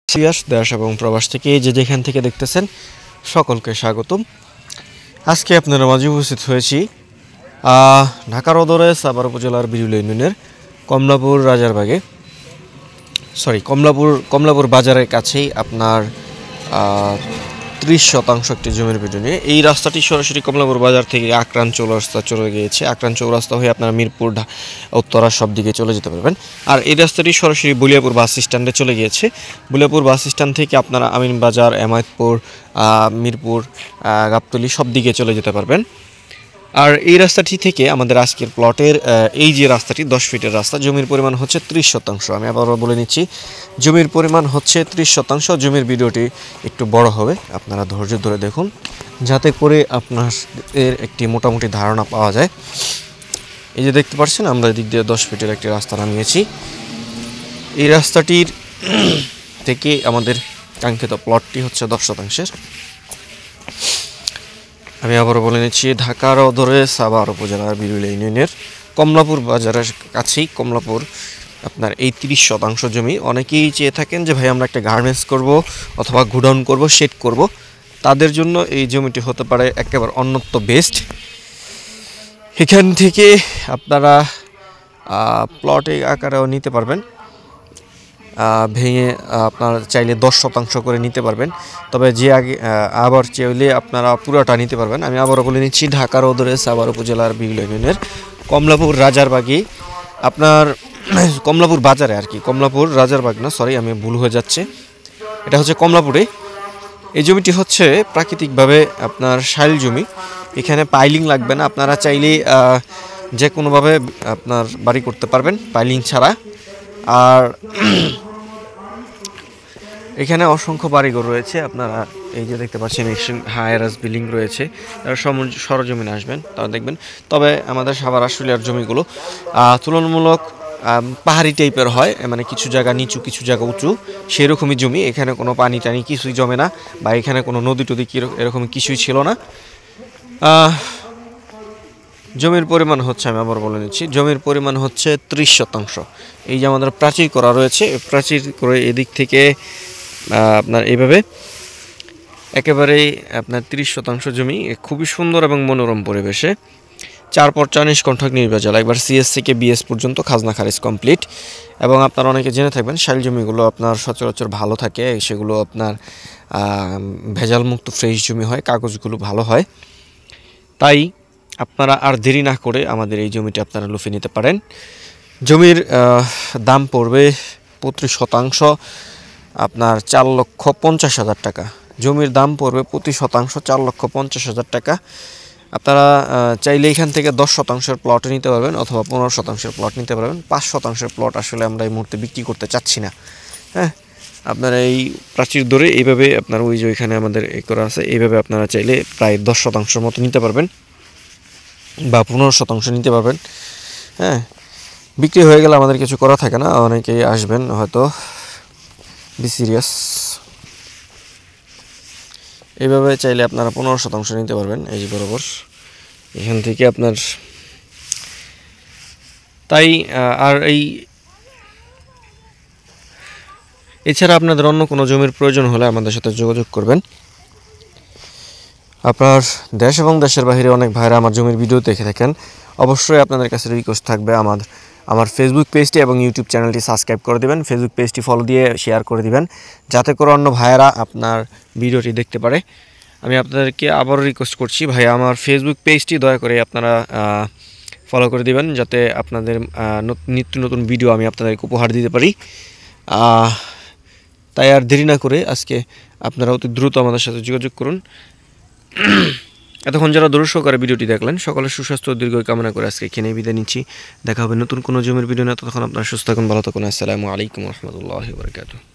সিয়াস দেশ এবং প্রবাস থেকে যে যেখান থেকে দেখতেছেন সকলকে স্বাগতম। আজকে আপনারা মাঝে উপস্থিত হয়েছি ঢাকার অদূরে সাভার উপজেলার বিরুলিয়া ইউনিয়নের কমলাপুর রাজারবাগে কমলাপুর বাজারের কাছেই আপনার 30% একটি জমির ভিডিও নিয়ে। এই রাস্তাটি সরাসরি কমলাপুর বাজার থেকে আকরান চৌরাস্তা চলে গিয়েছে। আকরান চৌরাস্তা হয়ে আপনারা মিরপুর উত্তরা সব দিকে চলে যেতে পারবেন। আর এই রাস্তাটি সরাসরি বুলিয়াপুর বাস স্ট্যান্ডে চলে গিয়েছে। বুলিয়াপুর বাস স্ট্যান্ড থেকে আপনারা আমিনবাজার, এমায়েতপুর, মিরপুর, গাবতলী সব দিকে চলে যেতে পারবেন। আর এই রাস্তাটি থেকে আমাদের আজকের প্লটের এই যে রাস্তাটি 10 ফিটের রাস্তা, জমির পরিমাণ হচ্ছে 30%। আমি আবারও বলে নিচ্ছি, জমির পরিমাণ হচ্ছে 30%। জমির ভিডিওটি একটু বড় হবে, আপনারা ধৈর্য ধরে দেখুন যাতে করে আপনাদের একটি মোটামুটি ধারণা পাওয়া যায়। এই যে দেখতে পাচ্ছেন আমরা এদিক দিয়ে 10 ফিটের একটি রাস্তা নামিয়েছি। এই রাস্তাটির থেকে আমাদের কাঙ্ক্ষিত প্লটটি হচ্ছে 10%। আমি আবারও বলে নিচ্ছি, ঢাকার অদূরে সাভার উপজেলার বিরুলিয়া ইউনিয়নের কমলাপুর বাজারের কাছেই কমলাপুর আপনার এই 30% জমি। অনেকেই চেয়ে থাকেন যে ভাই আমরা একটা গার্মেন্টস করব অথবা গোডাউন করব, শেড করব, তাদের জন্য এই জমিটি হতে পারে একেবারে অন্যত্র বেস্ট। এখান থেকে আপনারা প্লটে আকারেও নিতে পারবেন, ভেঙে আপনারা চাইলে 10% করে নিতে পারবেন। তবে যে আগে আবার চাইলে আপনারা পুরোটা নিতে পারবেন। আমি আবারও বলে নিচ্ছি, ঢাকার অদূরে সাভার উপজেলার বিরুলিয়া ইউনিয়নের কমলাপুর রাজারবাগে আপনার কমলাপুর বাজারে আর কি, কমলাপুর রাজারবাগ না, সরি আমি ভুল হয়ে যাচ্ছে, এটা হচ্ছে কমলাপুরে। এই জমিটি হচ্ছে প্রাকৃতিকভাবে আপনার শাইল জমি, এখানে পাইলিং লাগবে না। আপনারা চাইলে যে কোনোভাবে আপনার বাড়ি করতে পারবেন পাইলিং ছাড়া। আর এখানে অসংখ্য বাড়িঘর রয়েছে, আপনারা এই যে দেখতে পাচ্ছেন হায়ারাস বিল্ডিং রয়েছে। যারা সরজমিনে আসবেন তারা দেখবেন। তবে আমাদের সাভার আশুলিয়ার জমিগুলো তুলনামূলক পাহাড়ি টাইপের হয়, মানে কিছু জায়গা নিচু কিছু জায়গা উঁচু, সেরকমই জমি। এখানে কোনো পানি টানি কিছুই জমে না, বা এখানে কোনো নদী টদি এরকম কিছুই ছিল না। জমির পরিমাণ হচ্ছে, আমি আবার বলে নিচ্ছি, জমির পরিমাণ হচ্ছে 30%। এই যে আমাদের প্রাচীর করা রয়েছে, প্রাচীর করে এদিক থেকে আপনার এইভাবে একেবারেই আপনার 30% জমি খুবই সুন্দর এবং মনোরম পরিবেশে। 4/4 নিষ্কণ্ঠক নির্বাচন, একবার সিএস থেকে বিএস পর্যন্ত খাজনা খারিজ কমপ্লিট। এবং আপনারা অনেকে জেনে থাকবেন শাইল জমিগুলো আপনার সচরাচর ভালো থাকে, সেগুলো আপনার ভেজালমুক্ত ফ্রেশ জমি হয়, কাগজগুলো ভালো হয়। তাই আপনারা আর দেরি না করে আমাদের এই জমিটি আপনারা লুফে নিতে পারেন। জমির দাম পড়বে 25% আপনার 4,50,000 টাকা। জমির দাম পড়বে প্রতি শতাংশ 4,50,000 টাকা। আপনারা চাইলে এখান থেকে 10% প্লট নিতে পারবেন অথবা 15% প্লট নিতে পারবেন। 5% প্লট আসলে আমরা এই মুহূর্তে বিক্রি করতে চাচ্ছি না। হ্যাঁ, আপনারা এই প্রাচীর ধরে এইভাবে আপনার ওই যে ওইখানে আমাদের করা আছে, এইভাবে আপনারা চাইলে প্রায় 10% মতো নিতে পারবেন বা 15% নিতে পারবেন। হ্যাঁ, বিক্রি হয়ে গেলে আমাদের কিছু করা থাকে না। অনেকেই আসবেন হয়তো, বি সিরিয়াস। এইভাবে চাইলে আপনারা 15% নিতে পারবেন, এই যে বরাবর এখান থেকে আপনার। তাই আর এছাড়া আপনাদের অন্য কোনো জমির প্রয়োজন হলে আমাদের সাথে যোগাযোগ করবেন। আপনার দেশ এবং দেশের বাইরে অনেক ভাইরা আমার জমির ভিডিও দেখে থাকেন, অবশ্যই আপনাদের কাছে রিকোয়েস্ট থাকবে আমার ফেসবুক পেজটি এবং ইউটিউব চ্যানেলটি সাবস্ক্রাইব করে দেবেন। ফেসবুক পেজটি ফলো দিয়ে শেয়ার করে দিবেন, যাতে করে অন্য ভাইয়েরা আপনার ভিডিওটি দেখতে পারে। আমি আপনাদেরকে আবারও রিকোয়েস্ট করছি, ভাই আমার ফেসবুক পেজটি দয়া করে আপনারা ফলো করে দিবেন, যাতে আপনাদের নিত্য নতুন ভিডিও আমি আপনাদেরকে উপহার দিতে পারি। তাই আর দেরি না করে আজকে আপনারা অতি দ্রুত আমাদের সাথে যোগাযোগ করুন। এতক্ষণ যারা দর্শক করে ভিডিওটি দেখলেন, সকলের সুস্বাস্থ্য দীর্ঘ কামনা করে আজকে এখানে বিদায় নিচ্ছি। দেখা হবে নতুন কোনো জমির ভিডিও না, ততক্ষণ আপনারা সুস্থ থাকুন, ভালো থাকুন। আসসালামু আলাইকুম রহমতুল্লাহি ওয়া বারাকাতুহু।